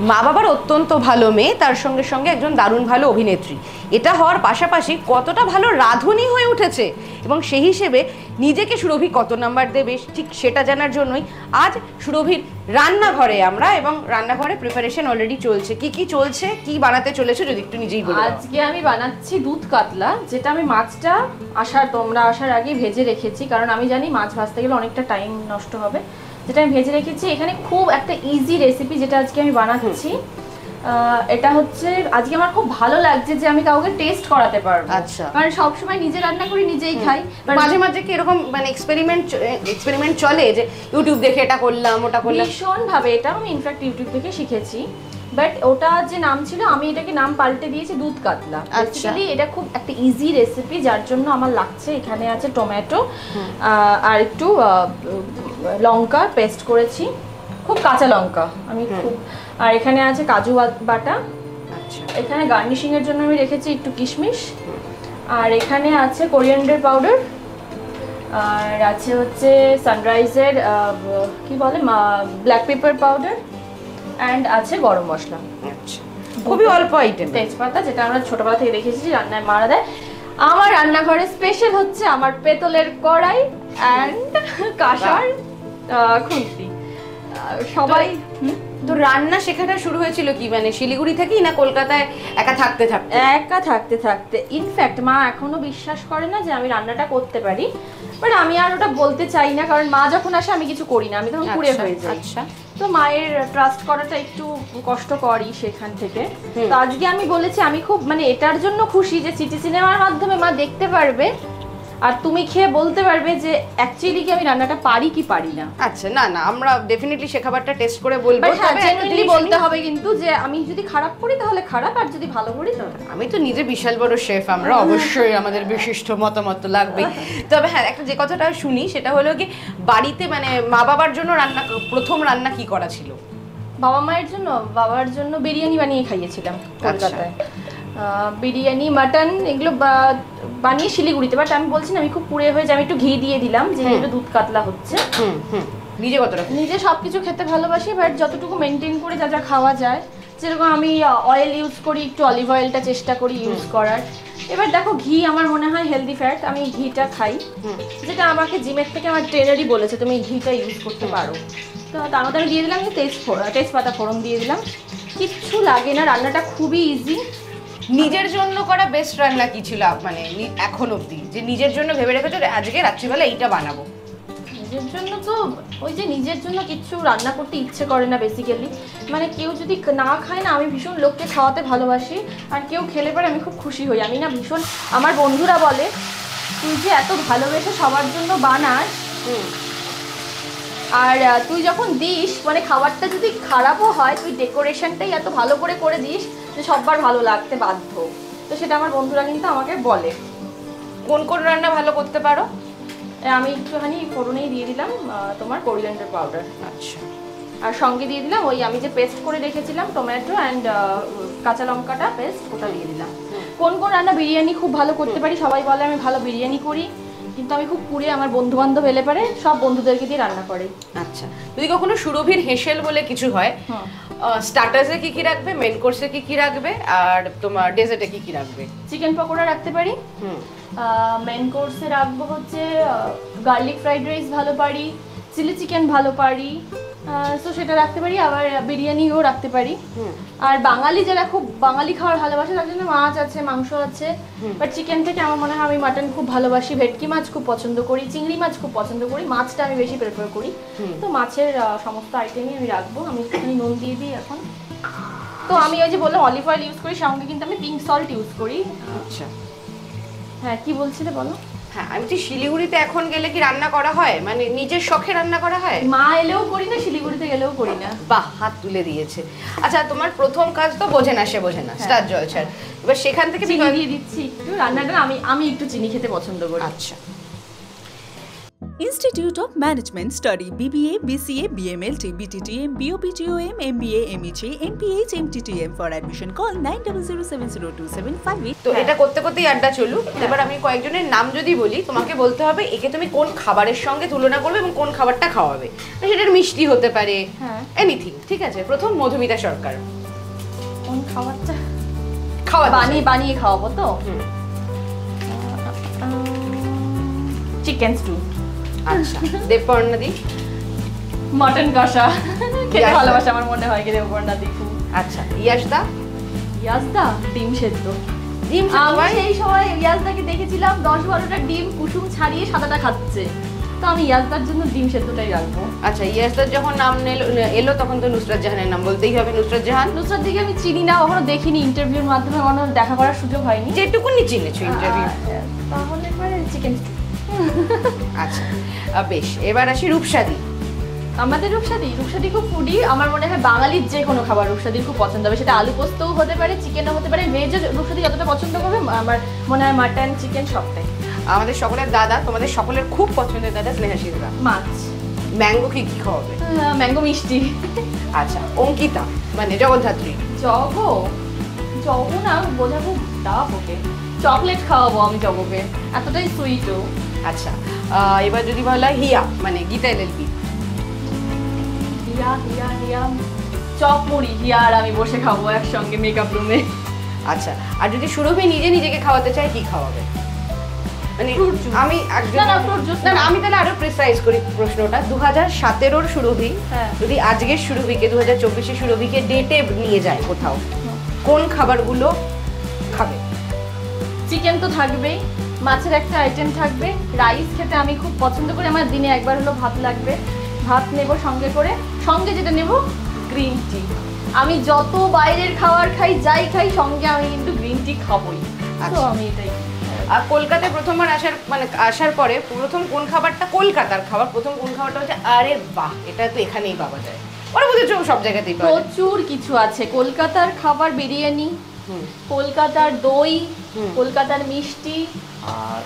মা বাবার অত্যন্ত ভালো মেয়ে, তার সঙ্গে সঙ্গে একজন দারুণ ভালো অভিনেত্রী, এটা হওয়ার পাশাপাশি কতটা ভালো রাঁধুনি হয়ে উঠেছে এবং সেই হিসেবে নিজেকে সুরভি কত নাম্বার দেবে ঠিক সেটা জানার জন্যই আজ সুরভির রান্নাঘরে আমরা, এবং রান্নাঘরে প্রিপারেশন অলরেডি চলছে। কি চলছে, কি বানাতে চলেছে যদি একটু নিজেই বলো। আজকে আমি বানাচ্ছি দুধ কাতলা, যেটা আমি মাছটা তোমরা আসার আগে ভেজে রেখেছি, কারণ আমি জানি মাছ ভাজতে গেলে অনেকটা টাইম নষ্ট হবে, যেটা আমি ভেজে রেখেছি। এখানে খুব একটা ইজি রেসিপি যেটা আজকে আমি বানাচ্ছি, এটা হচ্ছে আজকে আমার খুব ভালো লাগছে যে আমি কাউকে টেস্ট করাতে পারবো। আচ্ছা, কারণ সবসময় নিজে রান্না করি নিজেই খাই, মাঝে মাঝে কি এরকম মানে এক্সপেরিমেন্ট চলে যে ইউটিউব দেখে এটা করলাম ওটা করলাম? ভীষণ ভাবে, এটা আমি ইনফ্যাক্ট ইউটিউব থেকে শিখেছি, বাট ওটা যে নাম ছিল আমি এটাকে নাম পাল্টে দিয়েছি দুধ কাতলা। বেসিক্যালি এটা খুব একটা ইজি রেসিপি, যার জন্য আমার লাগছে এখানে আছে টমেটো আর একটু লঙ্কা পেস্ট করেছি, খুব কাঁচা লঙ্কা আমি খুব, আর এখানে আছে কাজু বাটা, আচ্ছা, এখানে গার্নিশিং এর জন্য আমি রেখেছি একটু কিশমিশ, আর এখানে আছে কোরিয়ান্ডার পাউডার, আর আছে হচ্ছে সানরাইজের কি বলে ব্ল্যাক পেপার পাউডার, অ্যান্ড আছে গরম মশলা। আচ্ছা, খুবই অল্প আইটেম। তেজপাতা, যেটা আমরা ছোটবেলা থেকে দেখেছি রান্নায় মারা দেয়। আমার রান্নাঘরে স্পেশাল হচ্ছে আমার পেতলের কড়াই অ্যান্ড কাঁসার খুন্তি। সবাই তো রান্না শেখাটা শুরু হয়েছিল কি মানে শিলিগুড়ি থেকেই না কলকাতায় একা থাকতে থাকতে? একা থাকতে থাকতে। ইনফ্যাক্ট মা এখনো বিশ্বাস করে না যে আমি রান্নাটা করতে পারি, বাট আমি আর ওটা বলতে চাই না, কারণ মা যখন আসে আমি কিছু করি না, আমি তখন পুড়ে হয়ে যাই। আচ্ছা, তো মায়ের ট্রাস্ট করাটা একটু কষ্টকরই সেখান থেকে। তো আজকে আমি বলেছি আমি খুব মানে এটার জন্য খুশি যে সিটি সিনেমার মাধ্যমে মা দেখতে পারবে আর তুমি খেয়ে বলতে পারবে যে অ্যাকচুয়ালি কি আমি রান্নাটা পারি কি পারি না। আচ্ছা, না না আমরা ডেফিনেটলি সে খাবারটা টেস্ট করে বলবো, তবে জেনুইনলি বলতে হবে কিন্তু যে আমি যদি খারাপ করি তাহলে খারাপ, আর যদি ভালো করি তাহলে। আমি তো নিজে বিশাল বড় শেফ, আমরা অবশ্যই আমাদের বিশিষ্ট মতামত লাগবে। তবে হ্যাঁ, একটা যে কথাটা শুনি সেটা হলো কি বাড়িতে মানে মা বাবার জন্য প্রথম রান্না কি করা ছিল? বাবার জন্য বিরিয়ানি বানিয়ে খাইয়েছিলাম কলকাতায়। বিরিয়ানি, মাটন এগুলো বানিয়ে শিলিগুড়িতে, বাট আমি বলছি না আমি খুব পুড়ে হয়ে যাই, আমি একটু ঘি দিয়ে দিলাম যে এটা দুধ কাতলা হচ্ছে। নিজে কতটা? নিজে সবকিছু খেতে ভালোবাসি, বাট যতটুকু মেনটেন করে যা যা খাওয়া যায়, যেরকম আমি অয়েল ইউজ করি, একটু অলিভ অয়েলটা চেষ্টা করি ইউজ করার। এবার দেখো ঘি আমার মনে হয় হেলদি ফ্যাট, আমি ঘিটা খাই, যেটা আমাকে জিমের থেকে আমার ট্রেনারই বলেছে তুমি ঘিটা ইউজ করতে পারো। তো তার মধ্যে আমি দিয়ে দিলাম তেজপাতা ফোড়ন দিয়ে দিলাম, কিচ্ছু লাগে না, রান্নাটা খুবই ইজি। নিজের জন্য করা বেস্ট রান্না কি ছিল মানে এখন অবধি, যে নিজের জন্য ভেবে রেখেছো আজকে রাত্রিবেলা এইটা বানাবো? নিজের জন্য তো ওই যে নিজের জন্য কিচ্ছু রান্না করতে ইচ্ছে করে না বেসিক্যালি, মানে কেউ যদি না খায় না, আমি ভীষণ লোককে খাওয়াতে ভালোবাসি, আর কেউ খেলে পরে আমি খুব খুশি হই। আমি না ভীষণ, আমার বন্ধুরা বলে তুই যে এত ভালোবেসে সবার জন্য বানাস, আর তুই যখন দিস মানে খাবারটা যদি খারাপও হয় তুই ডেকোরেশনটাই এত ভালো করে করে দিস যে সবার ভালো লাগতে বাধ্য। তো সেটা আমার বন্ধুরা কিন্তু আমাকে বলে। কোন কোন রান্না ভালো করতে পারো? আমি একটুখানি ফোড়নেই দিয়ে দিলাম তোমার কোরিয়ান্ডার পাউডার, আচ্ছা, আর সঙ্গে দিয়ে দিলাম ওই আমি যে পেস্ট করে রেখেছিলাম টমেটো অ্যান্ড কাঁচা লঙ্কাটা পেস্ট, ওটা দিয়ে দিলাম। কোন কোন রান্না বিরিয়ানি খুব ভালো করতে পারি, সবাই বলে আমি ভালো বিরিয়ানি করি, কিন্তু আমি খুব পুড়ে, আমার বন্ধু বান্ধব এলে পারে সব বন্ধুদেরকে দিয়ে রান্না করে। আচ্ছা, যদি কখনো সুরভির হেসেল বলে কিছু হয়, স্টার্টার্সে কি কি রাখবে, মেন কোর্সে কি কি রাখবে, আর তোমার ডেজার্টে কি কি রাখবে? চিকেন পকোড়া রাখতে পারি, মেন কোর্সে রাখবো হচ্ছে গার্লিক ফ্রাইড রাইস ভালো পারি, চিলি চিকেন ভালো পারি, তো সেটা রাখতে পারি, আবার বিরিয়ানিও রাখতে পারি। আর বাঙালি যারা খুব বাঙালি খাওয়ার ভালোবাসে তার জন্য মাছ আছে, মাংস আছে, বাট চিকেন থেকে আমার মনে হয় আমি মাটন খুব ভালোবাসি, ভেটকি মাছ খুব পছন্দ করি, চিংড়ি মাছ খুব পছন্দ করি, মাছটা আমি বেশি প্রেফার করি। তো মাছের সমস্ত আইটেমই আমি রাখবো। আমি একটুখানি নুন দিয়ে দিই এখন। তো আমি ওই যে বললাম অলিভ অয়েল ইউজ করি, সঙ্গে কিন্তু আমি পিঙ্ক সল্ট ইউজ করি। আচ্ছা, হ্যাঁ কি বলছিলে বলো? হ্যাঁ, আমি তো শিলিগুড়িতে এখন গেলে কি রান্না করা হয়, মানে নিজের শখে রান্না করা হয়? মা এলেও করি না, শিলিগুড়িতে গেলেও করি না। বাহ, হাত তুলে দিয়েছে। আচ্ছা, তোমার প্রথম কাজ তো বোঝে না সে বোঝে না, স্টার জলছার, এবার সেখান থেকে চিনি দিয়ে দিচ্ছি একটু, রান্নাটা আমি একটু চিনি খেতে পছন্দ করি। আচ্ছা, Institute of Management study BBA, BCA, BMLT, BTTM, BOPTOM, MBA, MEJ, MPH, MTTM. For admission call 90070275. তো এটা করতে করতেই আড্ডা চলুক। এবার আমি কয়েকজনের নাম যদি বলি, তোমাকে বলতে হবে একে তুমি কোন খাবারের সঙ্গে তুলনা করবে এবং কোন খাবারটা খাওয়াবে। সেটার মিষ্টি হতে পারে, এনিথিং, ঠিক আছে? প্রথম মধুমিতা সরকার। কোন খাবারটা খাওয়াতে বানিয়ে বানিয়ে খাওয়াবো তো? Chicken stew. আচ্ছা, দেবপর্ণা দি। মটন কষা খেতে ইয়াসদা। ভালোবাসে আমার মনে হয় কি দেবপর্ণা দি খুব। আচ্ছা, ইয়াসদা। ইয়াসদা ডিম সেদ্ধ। ডিম আমি সেই সময় ইয়াসদাকে দেখেছিলাম 10-12টা ডিম কুসুম ছাড়িয়ে সাদাটা খাচ্ছে, তো আমি ইয়াসদার জন্য ডিম সেদ্ধটাই রাখবো। আচ্ছা, ইয়াসদার যখন নাম এলো তখন তো নুসরাত জাহানের নাম বলতেই হবে। নুসরাত জাহান। নুসরাত দিকে আমি চিনি না, কখনো দেখিনি, ইন্টারভিউর মাধ্যমে আমার দেখা করার সুযোগ হয়নি। যেটুকুনি চিনেছো ইন্টারভিউ। তাহলে এবারে চিকেন স্টু। আচ্ছা, বেশ। এবার আসি রূপসাদি। আমাদের রূপসাদি খুব ফুডি। আমার মনে হয় বাঙালির যে কোনো খাবার রূপসাদির খুব পছন্দ হবে, সেটা আলু পোস্তও হতে পারে, চিকেনও হতে পারে। ভেজে রূপসাদি যতটা পছন্দ করবে, আমার মনে হয় মাটন, চিকেন সবটাই। আমাদের সকলের দাদা, তোমাদের সকলের খুব পছন্দের দাদা স্নেহাশীলরা। মাছ। ম্যাঙ্গো কি কি খাওয়াবে? ম্যাঙ্গো মিষ্টি। আচ্ছা, অঙ্কিতা মানে জগদ্ধাত্রী। জগ না বোঝাবো টাফ ওকে। চকলেট খাওয়াবো আমি জগকে, এতটাই সুইটও। আচ্ছা, এবার যদি বলা হিয়া মানে গীতা এলএলবি। হিয়া চপ মুড়ি হিয়া আর আমি বসে খাবো একসঙ্গে মেকআপ রুমে। আচ্ছা, আর যদি সুরভি নিজেকে খাওয়াতে চায়, কি খাওয়াবে? মানে আমি আমি তাহলে আরো প্রিসাইজ করি প্রশ্নটা। 2017-র সুরভি যদি আজকের সুরভিকে 2024-এর সুরভিকে ডেটে নিয়ে যায় কোথাও, কোন খাবারগুলো খাবে? চিকেন তো থাকবেই, মাছের একটা আইটেম থাকবে, রাইস খেতে আমি খুব পছন্দ করি, আমার দিনে একবার হলো ভাত লাগবে। ভাত নেব সঙ্গে করে, সঙ্গে যেটা নেব গ্রিন টি। আমি যত বাইরের খাবার খাই, যাই খাই, সঙ্গে আমি কিন্তু গ্রিন টি খাবই। তো আমি এটাই। আর কলকাতায় প্রথমবার আসার পরে প্রথম কোন খাবারটা, কলকাতার খাবার প্রথম কোন খাবারটা হচ্ছে আরে বাহ, এটা তো এখানেই পাওয়া যায়? ওরা বুঝেছো সব জায়গাতেই পাওয়া যায়। প্রচুর কিছু আছে কলকাতার খাবার। বিরিয়ানি, কলকাতার দই, কলকাতার মিষ্টি,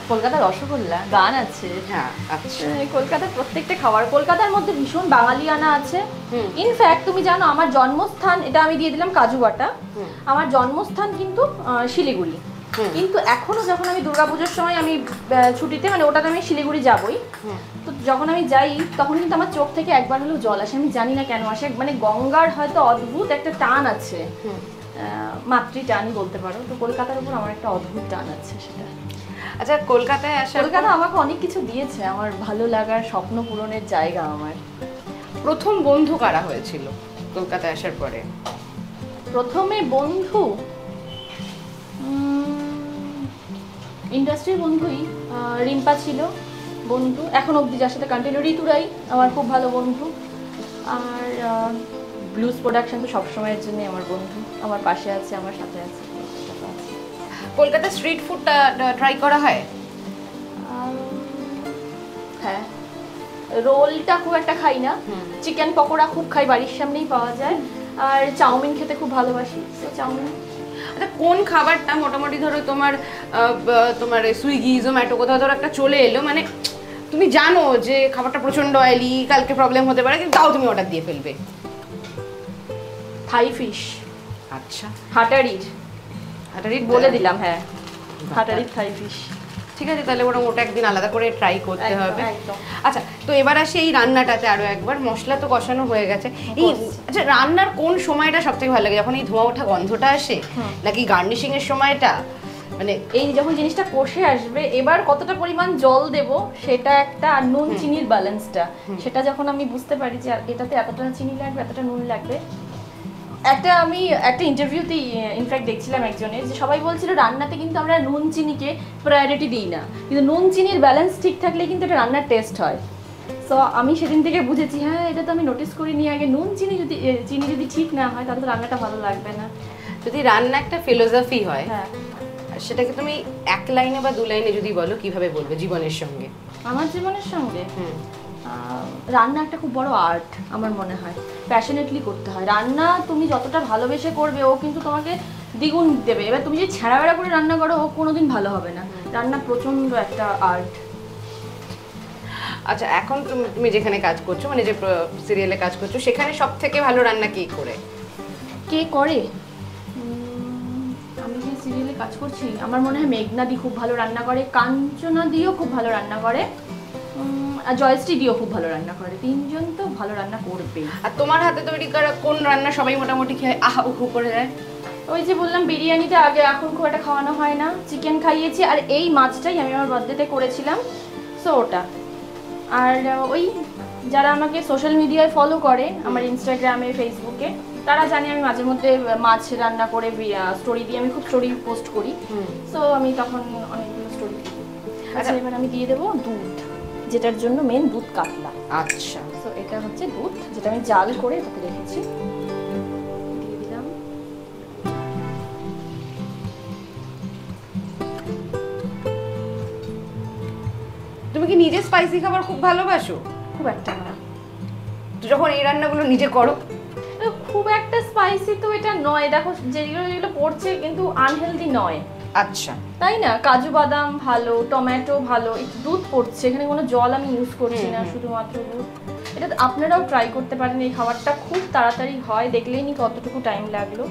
কলকাতার রসগোল্লা, গান আছে। হ্যাঁ, আচ্ছা। কলকাতার প্রত্যেকটা খাবার, কলকাতার মধ্যে ভীষণ বাঙালিয়ানা আছে। ইনফ্যাক্ট তুমি জানো আমার জন্মস্থান, এটা আমি দিয়ে দিলাম কাজু বাটা, আমার জন্মস্থান কিন্তু শিলিগুড়ি। কিন্তু এখনো যখন আমি দুর্গাপুজোর সময় আমি ছুটিতে, মানে ওটাতে আমি শিলিগুড়ি যাবই, তো যখন আমি যাই তখন কিন্তু আমার চোখ থেকে একবার হলেও জল আসে। আমি জানি না কেন আসে, মানে গঙ্গার হয়তো অদ্ভুত একটা টান আছে, মাতৃ টান বলতে পারো। তো কলকাতার উপর আমার একটা অদ্ভুত টান আছে সেটা। আচ্ছা, কলকাতায় আসা, কলকাতা আমাকে অনেক কিছু দিয়েছে, আমার ভালো লাগার স্বপ্ন পূরণের জায়গা। আমার প্রথম বন্ধু কারা হয়েছিল কলকাতায় আসার পরে? প্রথমে বন্ধু ইন্ডাস্ট্রির বন্ধুই, রিম্পা ছিল বন্ধু, এখন অবধি যার সাথে কন্টিনিউ। ঋতুরাই আমার খুব ভালো বন্ধু। আর ব্লুজ প্রোডাকশন তো সবসময়ের জন্য আমার বন্ধু, আমার পাশে আছে, আমার সাথে আছে। কলকাতার স্ট্রিট ফুডটা ট্রাই করা হয়? হ্যাঁ, রোলটা খুব একটা খাই না, চিকেন পকোড়া খুব খাই, বাড়ির সামনেই পাওয়া যায়। আর চাউমিন খেতে খুব ভালোবাসি, তো চাউমিন। আচ্ছা, কোন খাবারটা মোটামুটি ধরো তোমার সুইগি জোম্যাটো কোথাও ধরো একটা চলে এলো, মানে তুমি জানো যে খাবারটা প্রচন্ড অয়েলি, কালকে প্রবলেম হতে পারে, কিন্তু তাও তুমি অর্ডার দিয়ে ফেলবে? থাই ফিশ। আচ্ছা, হাটারির বলে দিলাম। হ্যাঁ, হাটারির থাই ফিশ। ঠিক আছে, তাহলে ওটা একদিন আলাদা করে ট্রাই করতে হবে। আচ্ছা, তো এবার আসি এই রান্নাটাতে আরো একবার। মশলা তো কষানো হয়ে গেছে। এই আচ্ছা, রান্নার কোন সময়টা সবথেকে ভালো লাগে? যখন এই ধোঁয়া ওঠা গন্ধটা আসে, নাকি গার্নিশিং এর সময়টা? মানে এই যখন জিনিসটা কষে আসবে, এবার কতটা পরিমাণ জল দেব সেটা একটা, আর নুন চিনির ব্যালেন্সটা, সেটা যখন আমি বুঝতে পারি যে এটাতে এতটা চিনি লাগবে, এতটা নুন লাগবে। আমি একটা ইন্টারভিউতে ইনফ্যাক্ট দেখছিলাম একজনের, যে সবাই বলছিল রান্নাতে কিন্তু আমরা নুন চিনিকে প্রায়োরিটি দিই না, কিন্তু নুন চিনির ব্যালেন্স ঠিক থাকলে কিন্তু এটা রান্নার টেস্ট হয়। সো আমি সেদিন থেকে বুঝেছি, হ্যাঁ এটা তো আমি নোটিস করিনি আগে, নুন চিনি যদি ঠিক না হয় তাহলে তো রান্নাটা ভালো লাগবে না। যদি রান্না একটা ফিলোসফি হয়, হ্যাঁ, সেটাকে তুমি এক লাইনে বা দু লাইনে যদি বলো, কিভাবে বলবে জীবনের সঙ্গে? আমার জীবনের সঙ্গে রান্না একটা খুব বড় আর্ট আমার মনে হয়, প্যাশনেটলি করতে হয়। রান্না তুমি যতটা ভালোবেসে করবে, ও কিন্তু তোমাকে দ্বিগুণ দেবে। এবার তুমি যদি ছেঁড়া বেড়া করে রান্না করো, ও কোনোদিন ভালো হবে না। রান্না প্রচন্ড একটা আর্ট। আচ্ছা, এখন তুমি যেখানে কাজ করছো, মানে যে সিরিয়ালে কাজ করছো, সেখানে সব থেকে ভালো রান্না কে করে? কে করে? আমি যে সিরিয়ালে কাজ করছি, আমার মনে হয় মেঘনাদি খুব ভালো রান্না করে, কাঞ্চনাদিও খুব ভালো রান্না করে, আর জয়শ্রীদিও খুব ভালো রান্না করে। তিনজন তো ভালো রান্না করবে। আর তোমার হাতে তৈরি করা কোন রান্না সবাই মোটামুটি খেয়ে আহা উহু করে দেয়? ওই যে বললাম বিরিয়ানিটা আগে, এখন খুব একটা খাওয়ানো হয় না। চিকেন খাইয়েছি, আর এই মাছটাই আমি আমার বার্থডেতে করেছিলাম, সো ওটা। আর ওই যারা আমাকে সোশ্যাল মিডিয়ায় ফলো করে, আমার ইনস্টাগ্রামে, ফেসবুকে, তারা জানে আমি মাঝে মধ্যে মাছ রান্না করে স্টোরি দিয়ে, আমি খুব স্টোরি পোস্ট করি, সো আমি তখন অনেকগুলো স্টোরি দিই। আচ্ছা, এবার আমি দিয়ে দেবো দুধ, যেটার জন্য মেন দুধ কাতলা। আচ্ছা, সো এটা হচ্ছে দুধ, যেটা আমি জাল করে এটাকে রেখেছি। দিয়ে দিলাম। তুমি কি নিজে স্পাইসি খাবার খুব ভালোবাসো? খুব একটা না। তো যখন এই রান্নাগুলো নিজে করো, খুব একটা স্পাইসি তো এটা নয়, দেখো যেগুলো যেগুলো পড়ছে কিন্তু আনহেলদি নয়। আচ্ছা, তাই না? কাজু বাদাম ভালো, টমেটো ভালো, একটু দুধ পড়ছে, এখানে কোনো জল আমি ইউজ করছি না, শুধুমাত্র দুধ। এটা আপনারাও ট্রাই করতে পারেন, এই খাবারটা খুব তাড়াতাড়ি হয়, দেখলেই নি কতটুকু টাইম লাগলো।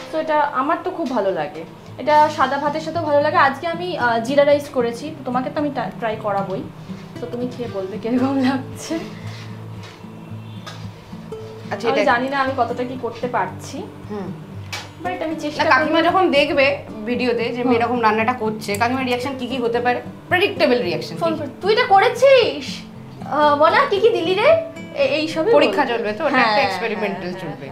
তো এটা আমার তো খুব ভালো লাগে, এটা সাদা ভাতের সাথেও ভালো লাগে। আজকে আমি জিরা রাইস করেছি, তোমাকে তো আমি ট্রাই করাবোই, তো তুমি খেয়ে বলবে কিরকম লাগছে। আচ্ছা, আমি এটা জানি না আমি কতটা কি করতে পারছি, বাট আমি চেষ্টা না, কাকিমা যখন দেখবে ভিডিওতে যে মেয়ে এরকম রান্নাটা করছে, কাকিমার রিঅ্যাকশন কি কি হতে পারে? Predictable reaction. তুই এটা করেছিস, বলা কি কি দিলি রে, এই সব পরীক্ষা চলবে তো, ওটা একটা এক্সপেরিমেন্টাল চলবে।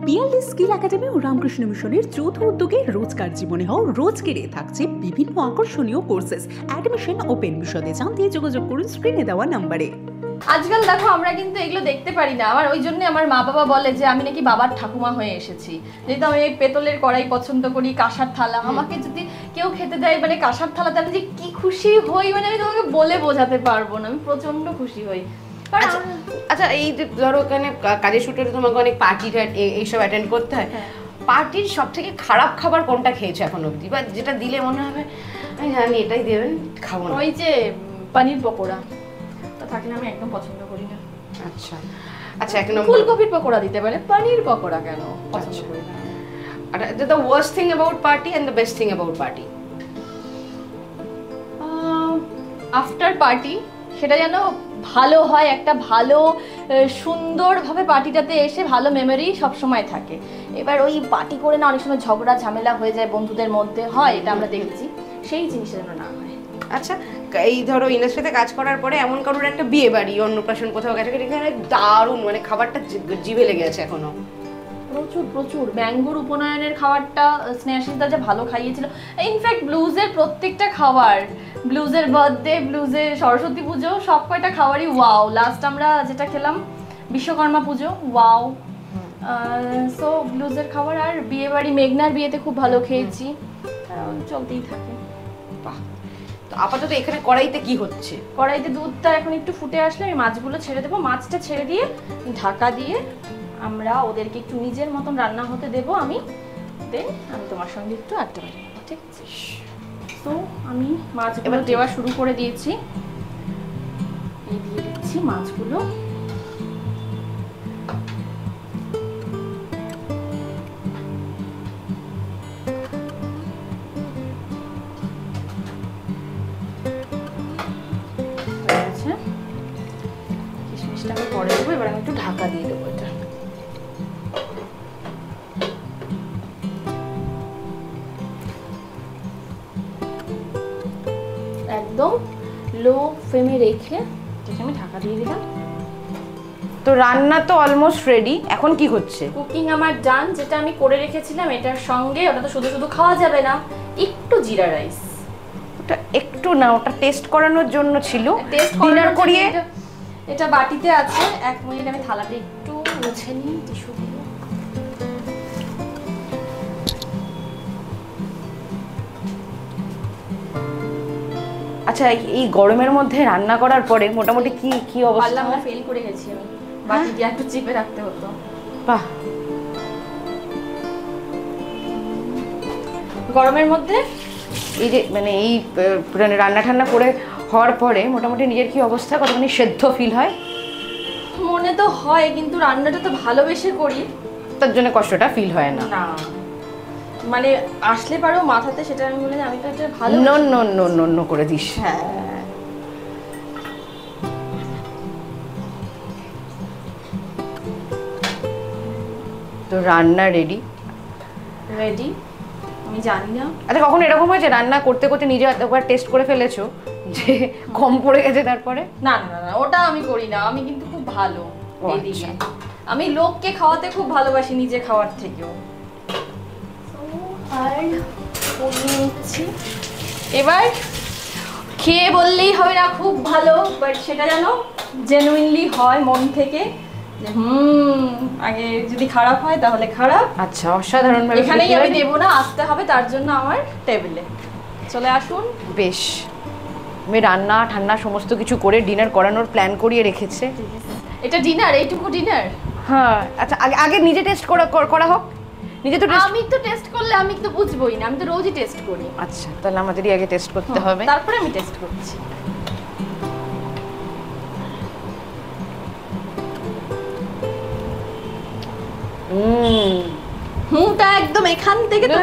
পিয়ারলি স্কিল একাডেমি ও রামকৃষ্ণ মিশনের যৌথ উদ্যোগে রোজকার জীবনে হও রোজকেরে থাকছে বিভিন্ন আকর্ষণীয় কোর্সেস। Admission open. বিশদে জানতে যোগাযোগ করুন স্ক্রিনে দেওয়া নাম্বারে। আজকাল দেখো আমরা কিন্তু এগুলো দেখতে পারি না, আমার ওই জন্য আমার মা বাবা বলে যে আমি নাকি বাবার ঠাকুমা হয়ে এসেছি, যেহেতু আমি এই পেতলের কড়াই পছন্দ করি, কাঁসার থালা। আমাকে যদি কেউ খেতে দেয় মানে কাঁসার থালাতে, আমি যে কি খুশি হই, মানে আমি তোমাকে বলে বোঝাতে পারবো না, আমি প্রচন্ড খুশি হই। আচ্ছা, এই যে ধরো এখানে কাজের শুটে তোমাকে অনেক পার্টি এইসব অ্যাটেন্ড করতে হয়, পার্টির সব থেকে খারাপ খাবার কোনটা খেয়েছো এখন অবধি, বা যেটা দিলে মনে হবে আমি জানি এটাই দেবেন, খাবো না? ওই যে পনির পকোড়া থাকলে আমি একদম পছন্দ করি না। আচ্ছা আচ্ছা, এক নম্বর ফুলকপির পকোড়া দিতে পারে, পনির পকোড়া কেন পছন্দ করি না। আচ্ছা, the worst thing about party and the best thing about party? After party সেটা যেন ভালো হয়, একটা ভালো সুন্দরভাবে পার্টিটাতে এসে ভালো মেমোরি সবসময় থাকে। এবার ওই পার্টি করে না অনেক সময় ঝগড়া ঝামেলা হয়ে যায় বন্ধুদের মধ্যে, হয় এটা আমরা দেখেছি, সেই জিনিসটা যেন না হয়। আচ্ছা, এই ধরো ইন্ডাস্ট্রিতে কাজ করার পরে এমন কারোর একটা বিয়ে বাড়ি, অন্নপ্রাশন কোথাও গেছে, এখানে দারুণ মানে খাবারটা জিভে লেগে আছে এখনো? প্রচুর প্রচুর। ব্যাঙ্গুর উপনয়নের খাবারটা স্নেহাশিসদা যে ভালো খাইয়েছিল, ইনফ্যাক্ট ব্লুজের প্রত্যেকটা খাবার, ব্লুজের বার্থডে, ব্লুজের সরস্বতী পুজো, সব কয়টা খাবারই ওয়াও। লাস্ট আমরা যেটা খেলাম বিশ্বকর্মা পুজো, ওয়াও। সো ব্লুজের খাবার, আর বিয়ে বাড়ি মেঘনার বিয়েতে খুব ভালো খেয়েছি, চলতেই থাকে। বাহ, তো আপাতত এখানে কড়াইতে কি হচ্ছে? কড়াইতে দুধটা এখন একটু ফুটে আসলে আমি মাছগুলো ছেড়ে দেবো, মাছটা ছেড়ে দিয়ে ঢাকা দিয়ে আমরা ওদেরকে একটু নিজের মতন রান্না হতে দেবো। আমি দেন আমি তোমার সঙ্গে একটু আড্ডা মারি, ঠিক আছে? তো আমি মাছগুলো দেওয়া শুরু করে দিয়েছি, এই দিয়ে দিচ্ছি মাছগুলো। কিশমিশটা আমি পরে দেবো, এবার আমি একটু ঢাকা দিয়ে দেবো এটা। একদম লো ফ্লেমে রেখে এটাকে আমি ঢাকা দিয়ে দিলাম। তো রান্না তো অলমোস্ট রেডি, এখন কি হচ্ছে? কুকিং আমার ডান। যেটা আমি করে রেখেছিলাম এটার সঙ্গে, ওটা তো শুধু শুধু খাওয়া যাবে না, একটু জিরা রাইস। ওটা একটু না, ওটা টেস্ট করানোর জন্য ছিল, টেস্ট ডিনার করিয়ে। এটা বাটিতে আছে, এক মিনিট আমি থালাটা একটু মুছে নিই টিস্যু দিয়ে। আচ্ছা, এই গরমের মধ্যে রান্না করার পরে মোটামুটি কি কি অবস্থা? পারলাম না, ফেল করে গেছি আমি, বাটি দিয়ে একটু চিপে রাখতে হতো। বাহ, গরমের মধ্যে এই যে মানে এই রান্না ঠান্না করে হওয়ার পরে মোটামুটি নিজের কি অবস্থা, কতখানি সেদ্ধ ফিল হয়? মনে তো হয়, কিন্তু রান্নাটা তো ভালোবেসে করি, তার জন্য কষ্টটা ফিল হয় না। না মানে আসলে পারো মাথাতে সেটা আমি বলি আমি তো এটা ভালো no no no no no করে দিস। হ্যাঁ তো রান্না রেডি। রেডি। আমি জানি না, আচ্ছা কখনো এরকম হয়েছে রান্না করতে করতে নিজে একবার টেস্ট করে ফেলেছো যে কম পড়ে গেছে তারপরে? না না না ওটা আমি করি না, আমি কিন্তু খুব ভালো ও এদিকে। আচ্ছা। আমি লোককে খাওয়াতে খুব ভালোবাসি নিজে খাওয়ার থেকেও। আর কমিয়ে নিচ্ছি। এবার খেয়ে বললেই হবে না খুব ভালো, বাট সেটা যেন জেনুইনলি হয় মন থেকে, যে আগে যদি খারাপ হয় তাহলে খারাপ। আচ্ছা অসাধারণ ভাবে এখানেই আমি দেবো না, আসতে হবে তার জন্য আমার টেবিলে চলে আসুন। বেশ, আমি রান্না ঠান্না সমস্ত কিছু করে ডিনার করানোর প্ল্যান করিয়ে রেখেছে। এটা ডিনার, এইটুকু ডিনার? হ্যাঁ আচ্ছা আগে আগে নিজে টেস্ট করা হোক। নিজে তো টেস্ট। আমি তো টেস্ট করলে আমি তো বুঝবোই না, আমি তো রোজই টেস্ট করি। আচ্ছা তাহলে আমাদেরই আগে টেস্ট করতে হবে। তারপরে আমি টেস্ট করছি। হুমটা একদম এখান থেকে তো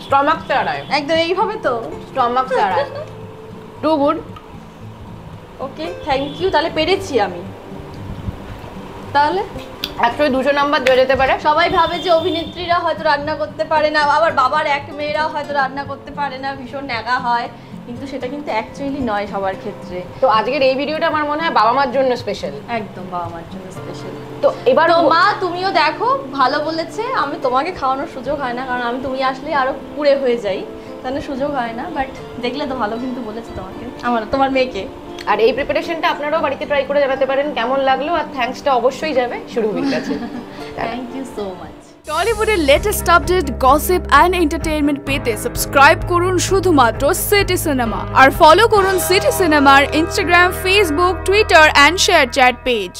স্টমাক চাড়ায়, একদম এইভাবে তো স্টমাক চাড়ায়। Too good. Okay thank you, তাহলে পেরেছি আমি। তাহলে অ্যাকচুয়ালি 200 নাম্বার দেওয়া যেতে পারে। সবাই ভাবে যে অভিনেত্রীরা হয়তো রান্না করতে পারে না, আবার বাবার এক মেয়েরাও হয়তো রান্না করতে পারে না, ভীষণ ন্যাকা হয়, কিন্তু সেটা কিন্তু অ্যাকচুয়ালি নয় সবার ক্ষেত্রে। তো আজকের এই ভিডিওটা আমার মনে হয় বাবা মার জন্য স্পেশাল। একদম বাবা মার জন্য স্পেশাল। তো এবার তো মা তুমিও দেখো, ভালো বলেছে। আমি তোমাকে খাওয়ানোর সুযোগ হয় না, কারণ আমি তুমি আসলে আরো পুড়ে হয়ে যাই, তাহলে সুযোগ হয় না, বাট দেখলে তো ভালো কিন্তু বলেছে তোমাকে, তোমার মেয়েকে। আর এই প্রিপারেশনটা আপনারাও বাড়িতে ট্রাই করে জানাতে পারেন কেমন লাগলো, আর থ্যাঙ্কসটা অবশ্যই যাবে সুরভির কাছে। Thank you so much. টলিউডের latest update, gossip and entertainment পেতে সাবস্ক্রাইব করুন শুধুমাত্র সিটি সিনেমা, আর ফলো করুন সিটি সিনেমার Instagram, Facebook, Twitter and ShareChat page.